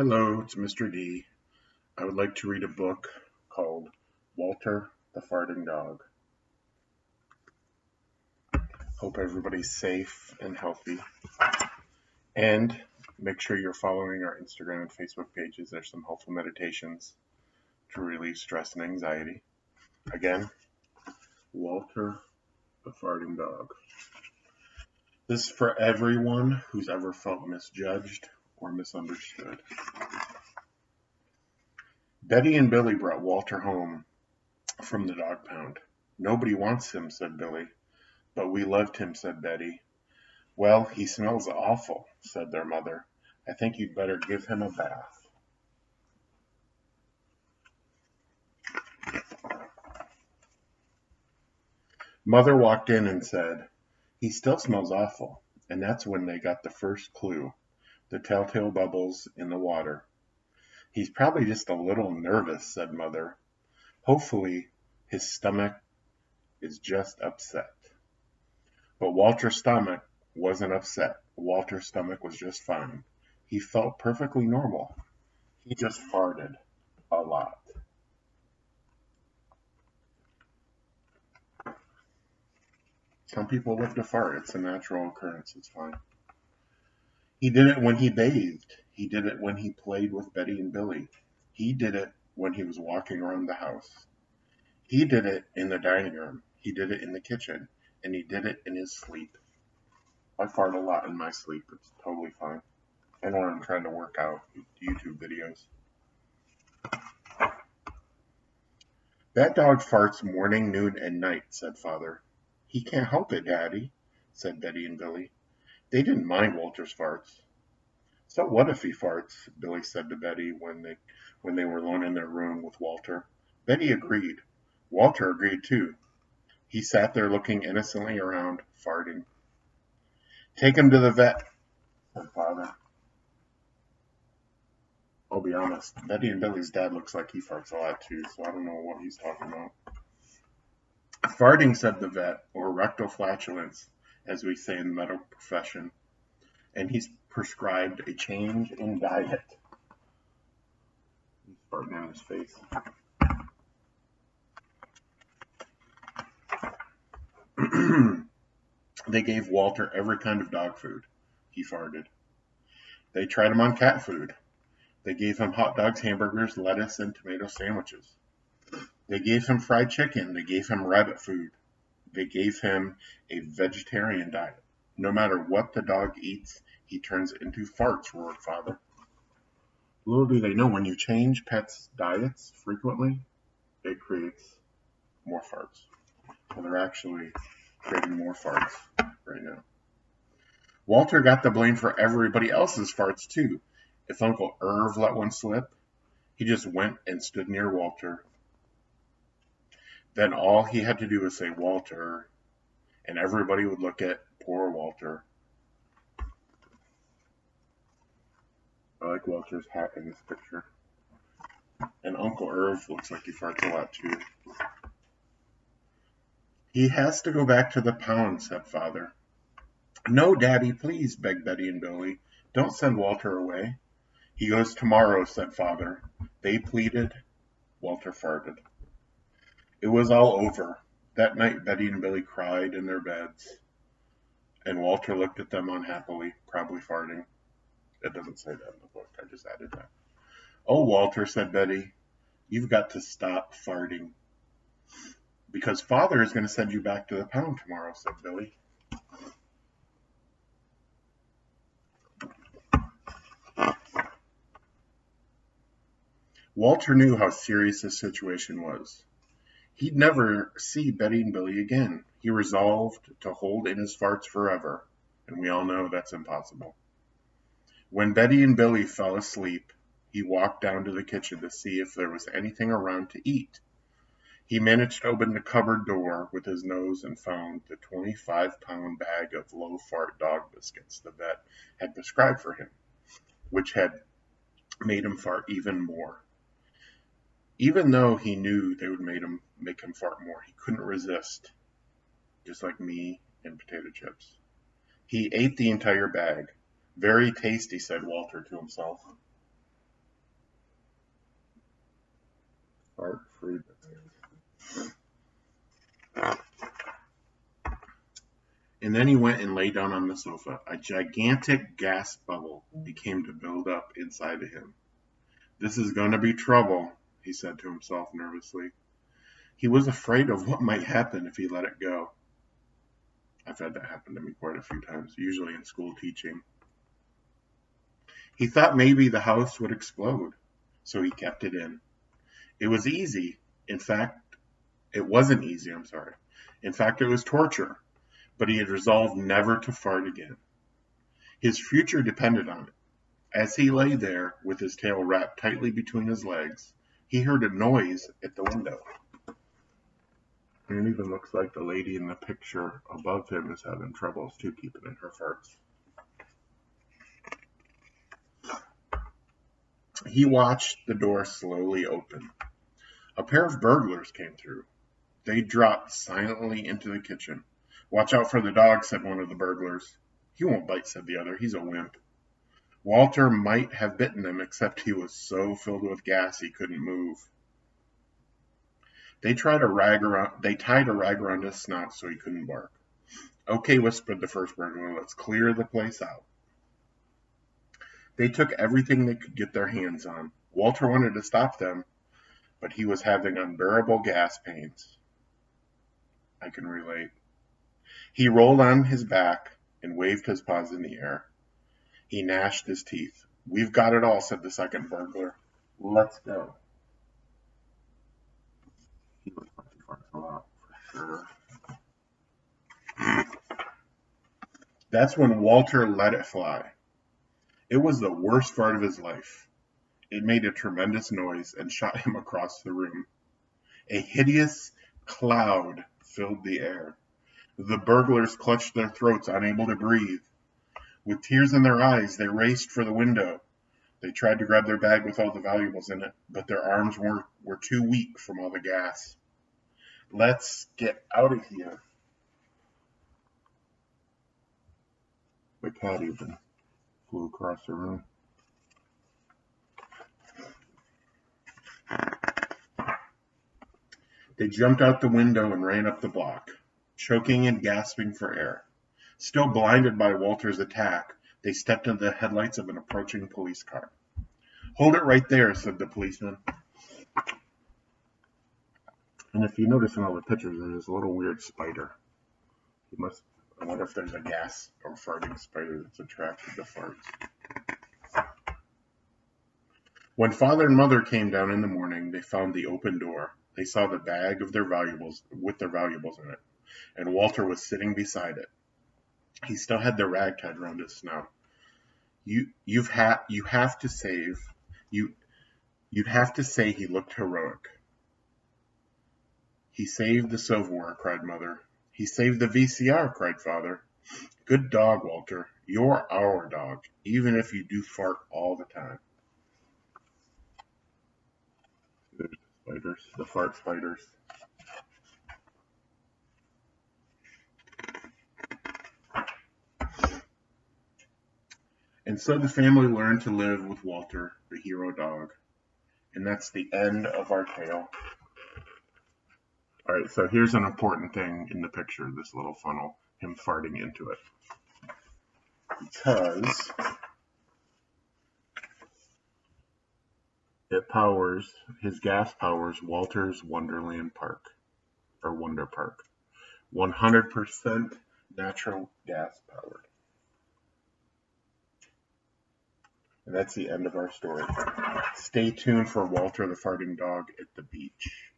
Hello, it's Mr. D. I would like to read a book called Walter the Farting Dog. Hope everybody's safe and healthy. And make sure you're following our Instagram and Facebook pages. There's some helpful meditations to relieve stress and anxiety. Again, Walter the Farting Dog. This is for everyone who's ever felt misjudged or misunderstood. Betty and Billy brought Walter home from the dog pound. Nobody wants him, said Billy. But we loved him, said Betty. Well, he smells awful, said their mother. I think you'd better give him a bath. Mother walked in and said, He still smells awful. And that's when they got the first clue, the telltale bubbles in the water. He's probably just a little nervous, said Mother. Hopefully, his stomach is just upset. But Walter's stomach wasn't upset. Walter's stomach was just fine. He felt perfectly normal. He just farted a lot. Some people live to fart. It's a natural occurrence. It's fine. He did it when he bathed. He did it when he played with Betty and Billy. He did it when he was walking around the house. He did it in the dining room. He did it in the kitchen. And he did it in his sleep. I fart a lot in my sleep. It's totally fine. And when I'm trying to work out YouTube videos. That dog farts morning, noon, and night, said Father. He can't help it, Daddy, said Betty and Billy. They didn't mind Walter's farts. So what if he farts? Billy said to Betty when they were alone in their room with Walter. Betty agreed. Walter agreed too. He sat there looking innocently around, farting. Take him to the vet, said Father. I'll be honest, Betty and Billy's dad looks like he farts a lot too, so I don't know what he's talking about. Farting, said the vet, or rectal flatulence, as we say in the medical profession, and he's prescribed a change in diet. He's farting in his face. They gave Walter every kind of dog food. He farted. They tried him on cat food. They gave him hot dogs, hamburgers, lettuce, and tomato sandwiches. They gave him fried chicken. They gave him rabbit food. They gave him a vegetarian diet. No matter what the dog eats, he turns into farts, roared Father. Little do they know, when you change pets' diets frequently, it creates more farts. So they're actually creating more farts right now. Walter got the blame for everybody else's farts too. If Uncle Irv let one slip, he just went and stood near Walter. Then all he had to do was say, Walter, and everybody would look at poor Walter. I like Walter's hat in this picture. And Uncle Irv looks like he farts a lot too. He has to go back to the pound, said Father. No, Daddy, please, begged Betty and Billy. Don't send Walter away. He goes tomorrow, said Father. They pleaded. Walter farted. It was all over. That night, Betty and Billy cried in their beds, and Walter looked at them unhappily, probably farting. It doesn't say that in the book. I just added that. Oh, Walter, said Betty, you've got to stop farting. Because Father is going to send you back to the pound tomorrow, said Billy. Walter knew how serious this situation was. He'd never see Betty and Billy again. He resolved to hold in his farts forever, and we all know that's impossible. When Betty and Billy fell asleep, he walked down to the kitchen to see if there was anything around to eat. He managed to open the cupboard door with his nose and found the 25-pound bag of low-fart dog biscuits the vet had prescribed for him, which had made him fart even more. Even though he knew they would make him fart more, he couldn't resist, just like me and potato chips. He ate the entire bag. Very tasty, said Walter to himself. Fart-free biscuits. And then he went and lay down on the sofa. A gigantic gas bubble began to build up inside of him. This is going to be trouble, he said to himself nervously. He was afraid of what might happen if he let it go. I've had that happen to me quite a few times, usually in school teaching. He thought maybe the house would explode, so he kept it in. It was easy. It wasn't easy, In fact, it was torture, but he had resolved never to fart again. His future depended on it. As he lay there with his tail wrapped tightly between his legs, he heard a noise at the window. And it even looks like the lady in the picture above him is having troubles too keeping in her farts. He watched the door slowly open. A pair of burglars came through. They dropped silently into the kitchen. Watch out for the dog, said one of the burglars. He won't bite, said the other. He's a wimp. Walter might have bitten him, except he was so filled with gas he couldn't move. They tied a rag around his snout so he couldn't bark. Okay, whispered the first burglar, let's clear the place out. They took everything they could get their hands on. Walter wanted to stop them, but he was having unbearable gas pains. I can relate. He rolled on his back and waved his paws in the air. He gnashed his teeth. We've got it all, said the second burglar. Let's go. He was a lot, for sure. That's when Walter let it fly. It was the worst fart of his life. It made a tremendous noise and shot him across the room. A hideous cloud filled the air. The burglars clutched their throats, unable to breathe. With tears in their eyes, they raced for the window. They tried to grab their bag with all the valuables in it, but their arms were too weak from all the gas. Let's get out of here. The cat even flew across the room. They jumped out the window and ran up the block, choking and gasping for air. Still blinded by Walter's attack, they stepped into the headlights of an approaching police car. Hold it right there, said the policeman. And if you notice in all the pictures, there's a little weird spider. I wonder if there's a gas or farting spider that's attracted to farts. When father and mother came down in the morning, they found the open door. They saw the bag of their valuables with their valuables in it, and Walter was sitting beside it. He still had the rag tied around his snout. You'd have to say he looked heroic. He saved the silverware, cried Mother. He saved the VCR, cried Father. Good dog, Walter. You're our dog, even if you do fart all the time. There's the spiders, the fart spiders. And so the family learned to live with Walter, the hero dog. And that's the end of our tale. All right, so here's an important thing in the picture, this little funnel, him farting into it. Because his gas powers Walter's Wonderland Park, or Wonder Park. 100% natural gas powered. And that's the end of our story. Stay tuned for Walter the farting dog at the beach.